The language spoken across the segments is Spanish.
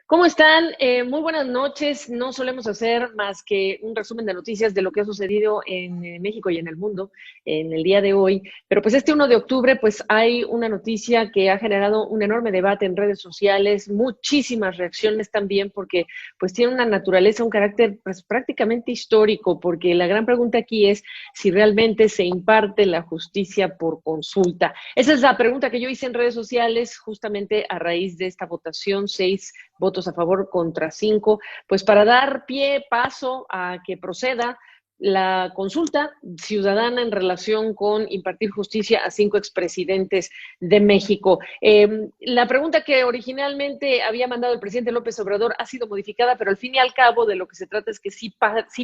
¿Cómo están? Muy buenas noches. No solemos hacer más que un resumen de noticias de lo que ha sucedido en México y en el mundo en el día de hoy. Pero pues este 1 de octubre pues hay una noticia que ha generado un enorme debate en redes sociales, muchísimas reacciones también porque pues tiene una naturaleza, un carácter pues prácticamente histórico, porque la gran pregunta aquí es si realmente se imparte la justicia por consulta. Esa es la pregunta que yo hice en redes sociales justamente a raíz de esta votación, 6 votos a favor contra 5, pues para dar paso a que proceda la consulta ciudadana en relación con impartir justicia a 5 expresidentes de México. La pregunta que originalmente había mandado el presidente López Obrador ha sido modificada, pero al fin y al cabo de lo que se trata es que sí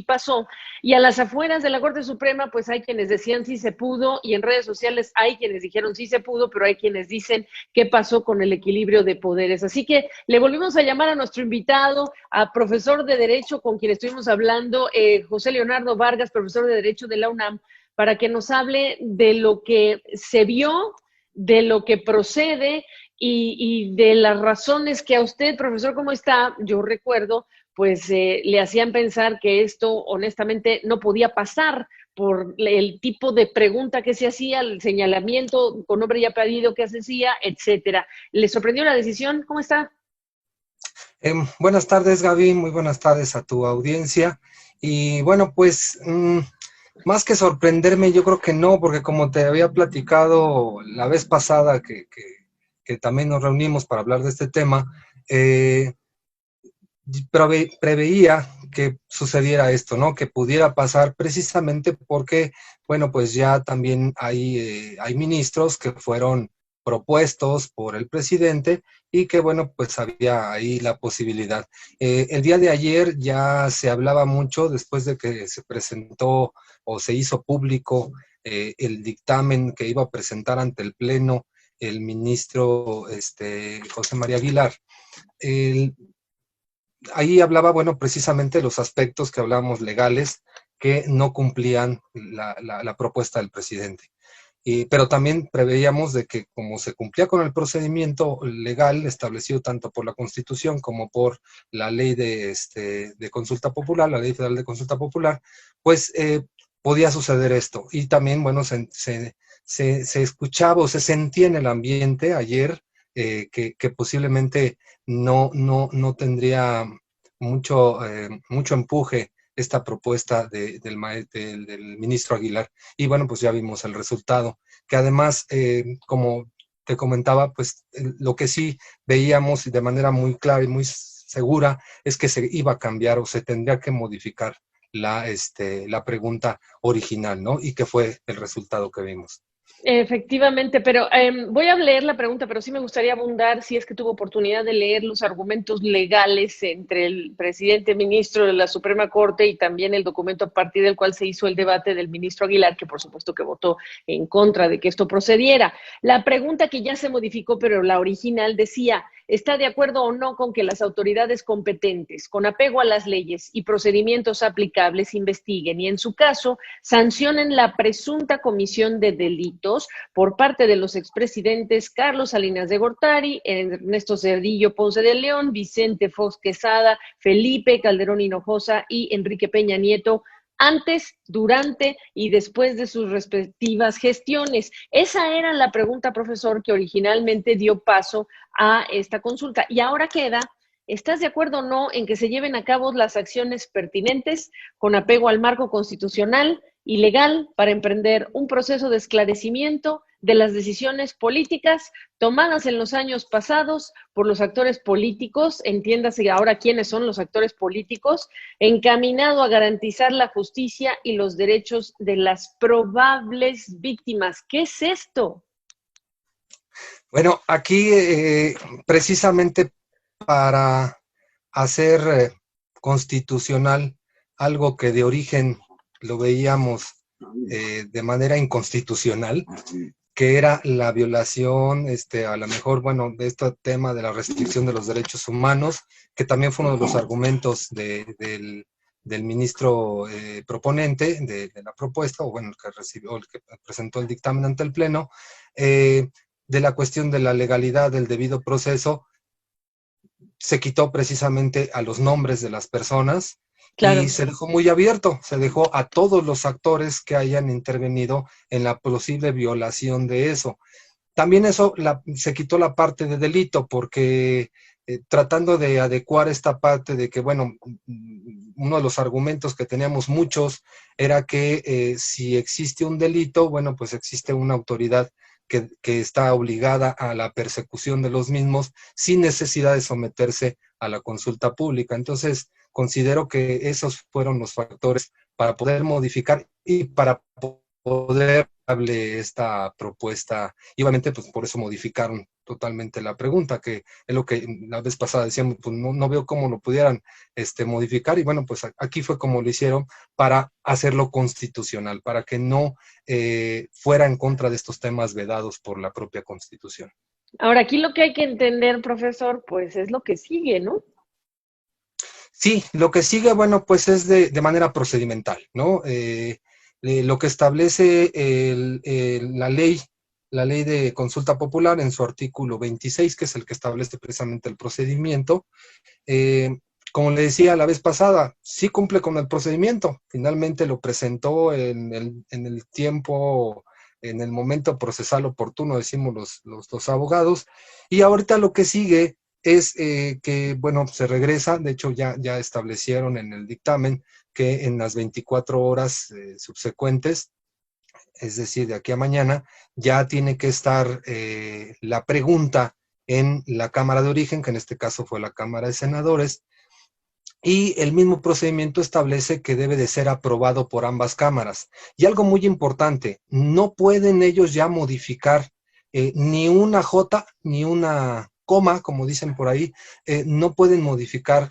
pasó. Y a las afueras de la Corte Suprema, pues hay quienes decían sí se pudo, y en redes sociales hay quienes dijeron sí se pudo, pero hay quienes dicen qué pasó con el equilibrio de poderes. Así que le volvimos a llamar a nuestro invitado, a profesor de Derecho con quien estuvimos hablando, José Leonardo Vargas, profesor de Derecho de la UNAM, para que nos hable de lo que se vio, de lo que procede y de las razones que a usted, profesor, ¿cómo está? Yo recuerdo, pues le hacían pensar que esto honestamente no podía pasar por el tipo de pregunta que se hacía, el señalamiento con nombre y apellido que se hacía, etcétera. ¿Le sorprendió la decisión? ¿Cómo está? Buenas tardes, Gaby, muy buenas tardes a tu audiencia. Y bueno, pues más que sorprenderme, yo creo que no, porque como te había platicado la vez pasada que también nos reunimos para hablar de este tema, eh, preveía que sucediera esto, ¿no? Que pudiera pasar precisamente porque, bueno, pues ya también hay ministros que fueron propuestos por el presidente y que, bueno, pues había ahí la posibilidad. El día de ayer ya se hablaba mucho después de que se presentó o se hizo público el dictamen que iba a presentar ante el Pleno el ministro José María Aguilar. El, Ahí hablaba, bueno, precisamente de los aspectos que hablábamos legales que no cumplían la propuesta del presidente. Pero también preveíamos de que como se cumplía con el procedimiento legal establecido tanto por la Constitución como por la ley de consulta popular, la ley federal de consulta popular, pues podía suceder esto. Y también, bueno, se escuchaba o se sentía en el ambiente ayer que posiblemente no tendría mucho empuje esta propuesta del ministro Aguilar. Y bueno, pues ya vimos el resultado, que además, como te comentaba, pues lo que sí veíamos de manera muy clara y muy segura es que se iba a cambiar o se tendría que modificar la pregunta original, ¿no? Y que fue el resultado que vimos. Efectivamente, pero voy a leer la pregunta, pero sí me gustaría abundar si es que tuvo oportunidad de leer los argumentos legales entre el presidente ministro de la Suprema Corte y también el documento a partir del cual se hizo el debate del ministro Aguilar, que por supuesto que votó en contra de que esto procediera. La pregunta que ya se modificó, pero la original decía, ¿está de acuerdo o no con que las autoridades competentes, con apego a las leyes y procedimientos aplicables, investiguen y en su caso sancionen la presunta comisión de delitos por parte de los expresidentes Carlos Salinas de Gortari, Ernesto Zedillo Ponce de León, Vicente Fox Quesada, Felipe Calderón Hinojosa y Enrique Peña Nieto, antes, durante y después de sus respectivas gestiones? Esa era la pregunta, profesor, que originalmente dio paso a esta consulta. Y ahora queda, ¿estás de acuerdo o no en que se lleven a cabo las acciones pertinentes con apego al marco constitucional y legal para emprender un proceso de esclarecimiento de las decisiones políticas tomadas en los años pasados por los actores políticos, entiéndase ahora quiénes son los actores políticos, encaminado a garantizar la justicia y los derechos de las probables víctimas? ¿Qué es esto? Bueno, aquí precisamente para hacer constitucional algo que de origen lo veíamos de manera inconstitucional, que era la violación, a lo mejor, bueno, de este tema de la restricción de los derechos humanos, que también fue uno de los argumentos del ministro proponente de la propuesta, o bueno, el que recibió, el que presentó el dictamen ante el Pleno, de la cuestión de la legalidad del debido proceso. se quitó precisamente a los nombres de las personas y Claro. se dejó muy abierto, se dejó a todos los actores que hayan intervenido en la posible violación de eso. También eso se quitó la parte de delito porque tratando de adecuar esta parte de que, bueno, uno de los argumentos que teníamos muchos era que si existe un delito, bueno, pues existe una autoridad que está obligada a la persecución de los mismos sin necesidad de someterse a la consulta pública. Entonces, considero que esos fueron los factores para poder modificar y para poder darle esta propuesta. Y obviamente, pues por eso modificaron totalmente la pregunta, que es lo que la vez pasada decíamos, pues no veo cómo lo pudieran modificar, y bueno, pues aquí fue como lo hicieron para hacerlo constitucional, para que no fuera en contra de estos temas vedados por la propia Constitución. Ahora, aquí lo que hay que entender, profesor, pues es lo que sigue, ¿no? Sí, lo que sigue, bueno, pues es de manera procedimental, ¿no? Lo que establece la ley de consulta popular en su artículo 26, que es el que establece precisamente el procedimiento. Eh, Como le decía la vez pasada, sí cumple con el procedimiento. Finalmente lo presentó en el tiempo, en el momento procesal oportuno, decimos los abogados. Y ahorita lo que sigue es que, bueno, se regresa. De hecho, ya establecieron en el dictamen que en las 24 horas subsecuentes, es decir, de aquí a mañana, ya tiene que estar la pregunta en la Cámara de Origen, que en este caso fue la Cámara de Senadores, y el mismo procedimiento establece que debe de ser aprobado por ambas cámaras. Y algo muy importante, no pueden ellos ya modificar ni una J ni una coma, como dicen por ahí, no pueden modificar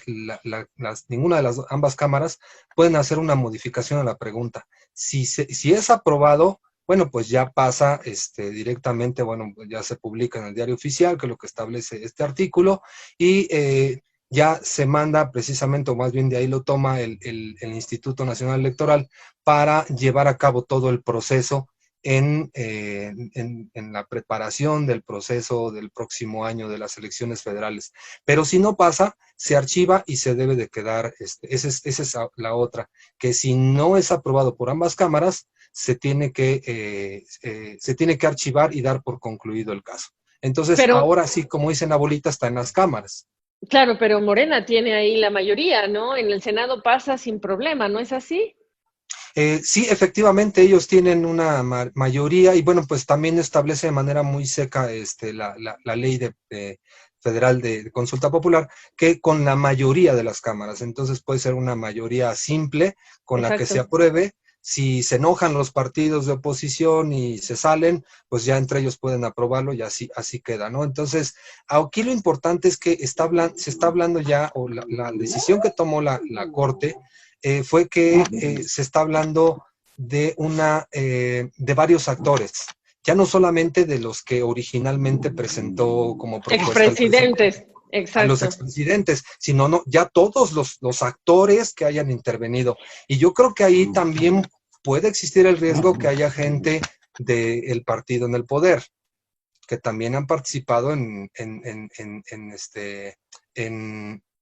ninguna de las ambas cámaras, pueden hacer una modificación a la pregunta. Si es aprobado, bueno, pues ya pasa directamente, bueno, ya se publica en el Diario Oficial, que es lo que establece este artículo, y ya se manda precisamente, o más bien de ahí lo toma el Instituto Nacional Electoral para llevar a cabo todo el proceso en la preparación del proceso del próximo año de las elecciones federales. Pero si no pasa, se archiva y se debe de quedar, esa es la otra, que si no es aprobado por ambas cámaras, se tiene que archivar y dar por concluido el caso. Entonces, Pero, ahora sí, como dicen la bolita, está en las cámaras. claro, pero Morena tiene ahí la mayoría, ¿no? En el Senado pasa sin problema, ¿no es así? Sí, efectivamente, ellos tienen una mayoría y bueno, pues también establece de manera muy seca la ley federal de consulta popular, que con la mayoría de las cámaras, entonces puede ser una mayoría simple con la que se Exacto. apruebe. Si se enojan los partidos de oposición y se salen, pues ya entre ellos pueden aprobarlo y así queda, ¿no? Entonces, aquí lo importante es que se está hablando ya, o la decisión que tomó la Corte fue que se está hablando de varios actores, ya no solamente de los que originalmente presentó como propuesta el presidente, Expresidentes, a los exacto. expresidentes, sino ya todos los actores que hayan intervenido. Y yo creo que ahí también puede existir el riesgo que haya gente del partido en el poder, que también han participado en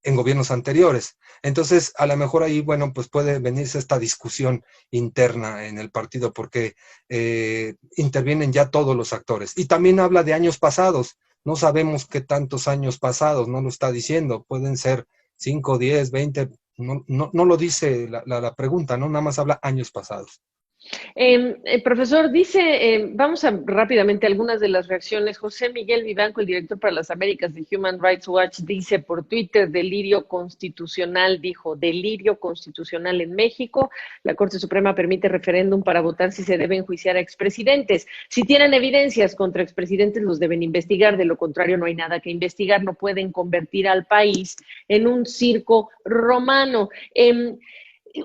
gobiernos anteriores. Entonces, a lo mejor ahí, bueno, pues puede venirse esta discusión interna en el partido porque intervienen ya todos los actores. Y también habla de años pasados. No sabemos qué tantos años pasados, no lo está diciendo. Pueden ser 5, 10, 20, no lo dice la pregunta, ¿no? Nada más habla años pasados. Profesor, dice, vamos a rápidamente algunas de las reacciones. José Miguel Vivanco, el director para las Américas de Human Rights Watch, dice por Twitter, delirio constitucional, dijo, delirio constitucional en México. La Corte Suprema permite referéndum para votar si se debe enjuiciar a expresidentes. Si tienen evidencias contra expresidentes, los deben investigar. De lo contrario, no hay nada que investigar. No pueden convertir al país en un circo romano.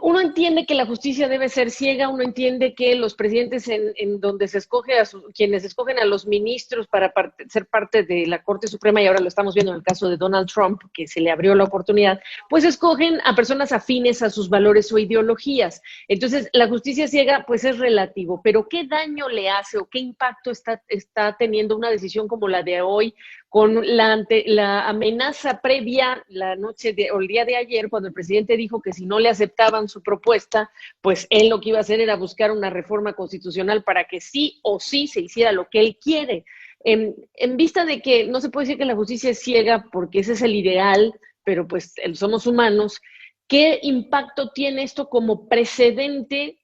Uno entiende que la justicia debe ser ciega, uno entiende que los presidentes en donde se escoge quienes escogen a los ministros para ser parte de la Corte Suprema, y ahora lo estamos viendo en el caso de Donald Trump, que se le abrió la oportunidad, pues escogen a personas afines a sus valores o ideologías. Entonces, la justicia ciega, pues es relativo, pero ¿qué daño le hace o qué impacto está teniendo una decisión como la de hoy con la amenaza previa la noche o el día de ayer, cuando el presidente dijo que si no le aceptaban su propuesta, pues él lo que iba a hacer era buscar una reforma constitucional para que sí o sí se hiciera lo que él quiere. En vista de que no se puede decir que la justicia es ciega, porque ese es el ideal, pero pues somos humanos, ¿qué impacto tiene esto como precedente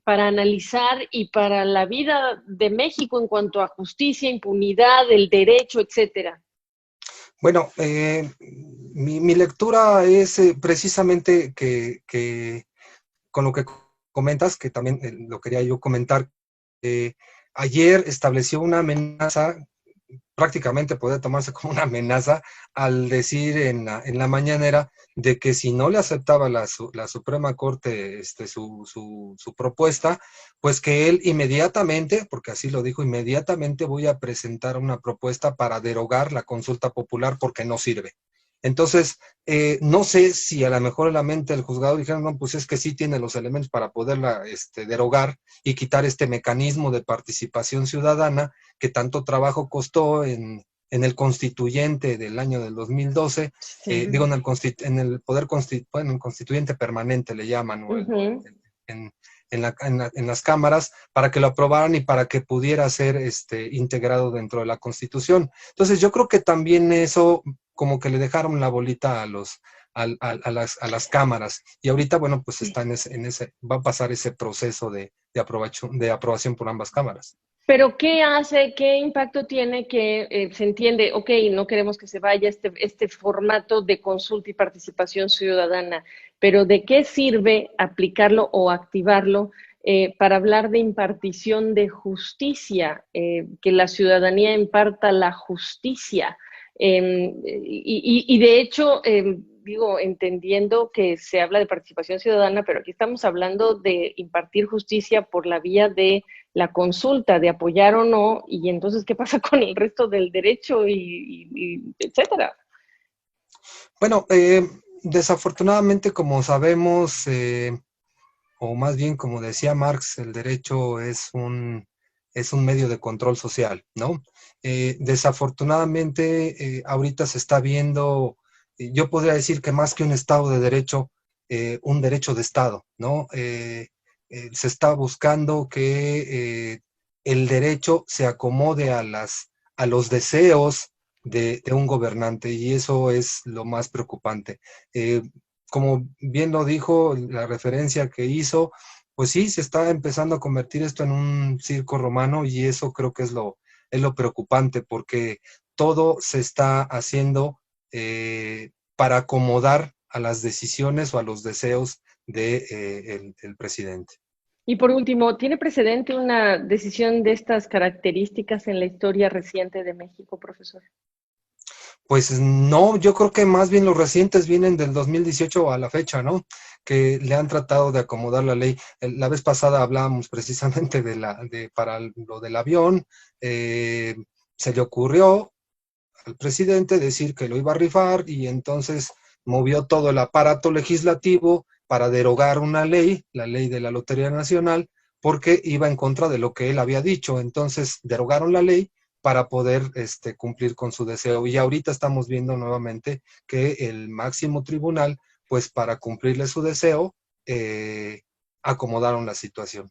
para analizar y para la vida de México en cuanto a justicia, impunidad, el derecho, etcétera? Bueno, mi lectura es precisamente que con lo que comentas, que también lo quería yo comentar, eh, ayer estableció una amenaza, prácticamente puede tomarse como una amenaza, al decir en la mañanera de que si no le aceptaba la Suprema Corte su propuesta, pues que él inmediatamente, porque así lo dijo, inmediatamente voy a presentar una propuesta para derogar la consulta popular porque no sirve. Entonces, no sé si a lo mejor en la mente del juzgado dijeron, no, pues es que sí tiene los elementos para poderla derogar y quitar este mecanismo de participación ciudadana que tanto trabajo costó en el constituyente del año del 2012, Sí. digo, en el poder bueno, en constituyente permanente le llaman, o en, en las cámaras, para que lo aprobaran y para que pudiera ser integrado dentro de la Constitución. Entonces, yo creo que también eso como que le dejaron la bolita a las cámaras. Y ahorita, bueno, pues está va a pasar ese proceso de aprobación por ambas cámaras. Pero ¿qué hace, qué impacto tiene que se entiende, ok, no queremos que se vaya este formato de consulta y participación ciudadana, pero ¿de qué sirve aplicarlo o activarlo para hablar de impartición de justicia, que la ciudadanía imparta la justicia? Y de hecho, digo, entendiendo que se habla de participación ciudadana, pero aquí estamos hablando de impartir justicia por la vía de la consulta, de apoyar o no, y entonces, ¿qué pasa con el resto del derecho y etcétera? Bueno, desafortunadamente, como sabemos, o más bien como decía Marx, el derecho es un medio de control social, ¿no? Desafortunadamente, ahorita se está viendo, yo podría decir que más que un Estado de derecho, un derecho de Estado, ¿no? Se está buscando que el derecho se acomode a los deseos de un gobernante, y eso es lo más preocupante. Como bien lo dijo, la referencia que hizo, pues sí, se está empezando a convertir esto en un circo romano, y eso creo que es lo preocupante, porque todo se está haciendo para acomodar a las decisiones o a los deseos el presidente. Y por último, ¿tiene precedente una decisión de estas características en la historia reciente de México, profesor? Pues no, yo creo que más bien los recientes vienen del 2018 a la fecha, ¿no? Que le han tratado de acomodar la ley. La vez pasada hablábamos precisamente para lo del avión. Se le ocurrió al presidente decir que lo iba a rifar, y entonces movió todo el aparato legislativo para derogar una ley, la ley de la Lotería Nacional, porque iba en contra de lo que él había dicho. Entonces derogaron la ley para poder cumplir con su deseo. Y ahorita estamos viendo nuevamente que el máximo tribunal, pues para cumplirle su deseo, acomodaron la situación.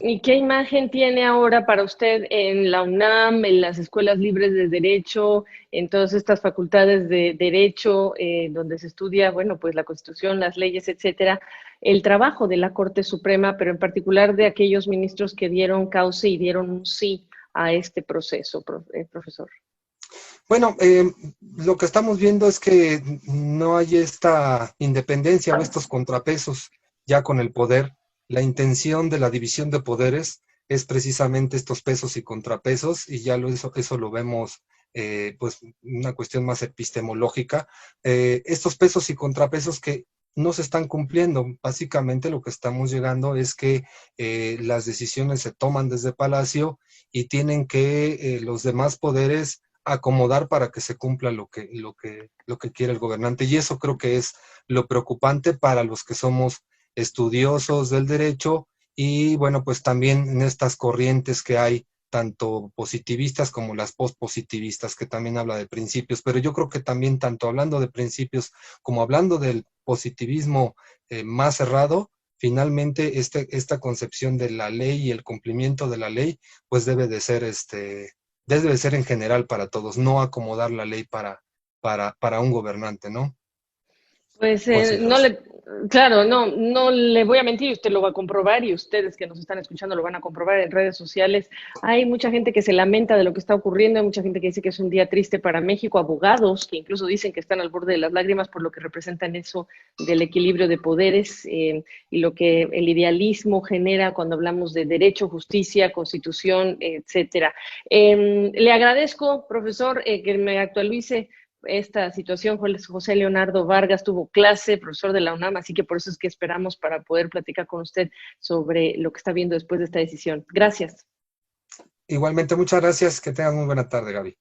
¿Y qué imagen tiene ahora para usted en la UNAM, en las escuelas libres de derecho, en todas estas facultades de derecho, donde se estudia, bueno, pues la Constitución, las leyes, etcétera, el trabajo de la Corte Suprema, pero en particular de aquellos ministros que dieron cauce y dieron un sí a este proceso, profesor? Bueno, lo que estamos viendo es que no hay esta independencia o estos contrapesos ya con el poder. La intención de la división de poderes es precisamente estos pesos y contrapesos, y ya eso lo vemos, pues, una cuestión más epistemológica. Estos pesos y contrapesos que no se están cumpliendo. Básicamente lo que estamos llegando es que las decisiones se toman desde Palacio, y tienen que los demás poderes acomodar para que se cumpla lo que quiere el gobernante. Y eso creo que es lo preocupante para los que somos estudiosos del derecho, y bueno, pues también en estas corrientes que hay tanto positivistas como las postpositivistas, que también habla de principios, pero yo creo que también tanto hablando de principios como hablando del positivismo más cerrado, finalmente esta concepción de la ley y el cumplimiento de la ley, pues debe de ser en general para todos, no acomodar la ley para un gobernante, ¿no? Pues Considero no eso. le, claro, no le voy a mentir, usted lo va a comprobar y ustedes que nos están escuchando lo van a comprobar en redes sociales. Hay mucha gente que se lamenta de lo que está ocurriendo, hay mucha gente que dice que es un día triste para México, abogados que incluso dicen que están al borde de las lágrimas por lo que representan eso del equilibrio de poderes y lo que el idealismo genera cuando hablamos de derecho, justicia, constitución, etcétera. Le agradezco, profesor, que me actualice esta situación. José Leonardo Vargas tuvo clase, profesor de la UNAM, así que por eso es que esperamos para poder platicar con usted sobre lo que está viendo después de esta decisión. Gracias. Igualmente, muchas gracias, que tengan muy buena tarde, Gaby.